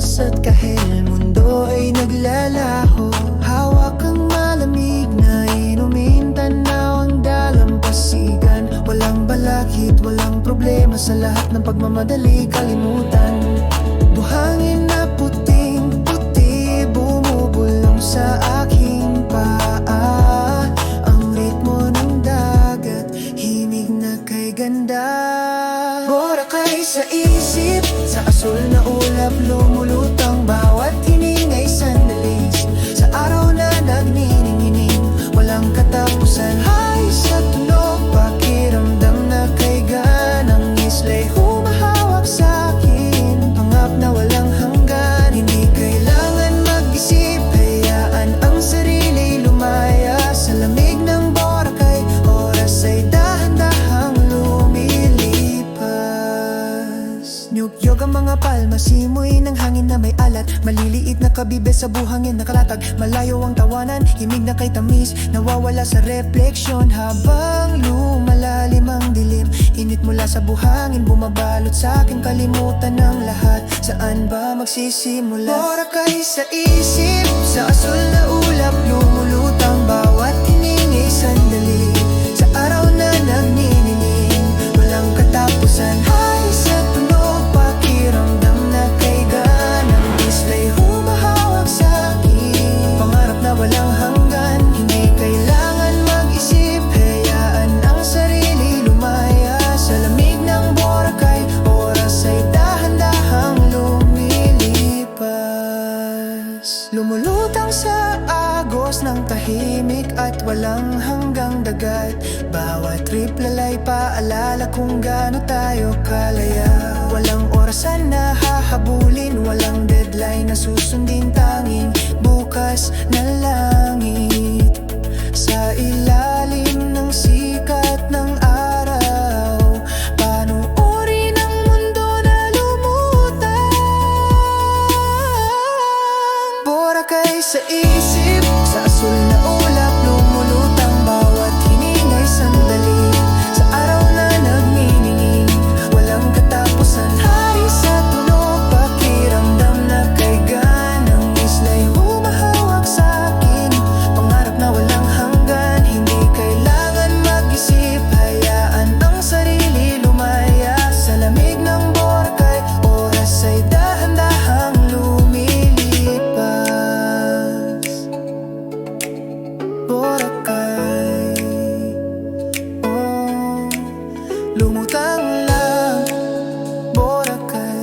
oras at kahit mundo ay naglalaho, hawak ang malamig na inumin, tanaw ang dalampasigan. Walang balakid, walang problema, sa lahat ng pagmamadali kalimutan. Buhangin na puting-puti bumubulong sa aking paa, ang ritmo ng dagat, himig na kay ganda. Boracay sa isip, sa asul na ulap lumulutang bawat hiningay sandalis. Sa araw na nagniningning, walang katapusan. Hay sa tunog, pakiramdam na kay ganang islay humahawak sa akin, pangap na walang hanggan. Hindi kailangan mag-isip, hayaan ang sarili lumaya. Sa lamig ng Boracay, oras ay dahan-dahang lumilipas. Nyug-yog ang mga palma, simoy ng hangin na may alat. Maliliit na kabibe sa buhangin nakalatag, malayo ang tawanan, himig na kay tamis, nawawala sa refleksyon. Habang lumalalim ang dilim, init mula sa buhangin, bumabalot sa aking kalimutan ng lahat. Saan ba magsisimula? Boracay sa isip, sa asul na ulap lumulutang bawat hiningay sandali. Sa araw na nagniningning, walang katapusan. Hay sa tunog, pakiramdam na kay ganang islay humahawak sa akin, pangarap na walang hanggan. Hindi kailangan mag-isip, hayaan ang sarili lumaya. Sa lamig ng Boracay, oras ay dahan-dahang lumilipas. Lumulutang sa agos ng tahimik at walang hanggang dagat. Bawat trip lalay paalala kung gaano tayo kalaya. Walang orasan na hahabulin, walang deadline na susundin, tanging bukas na langit. Sa ilalim ng sikat ng araw, panuorin ang mundo na lumutang. Boracay sa isip, sa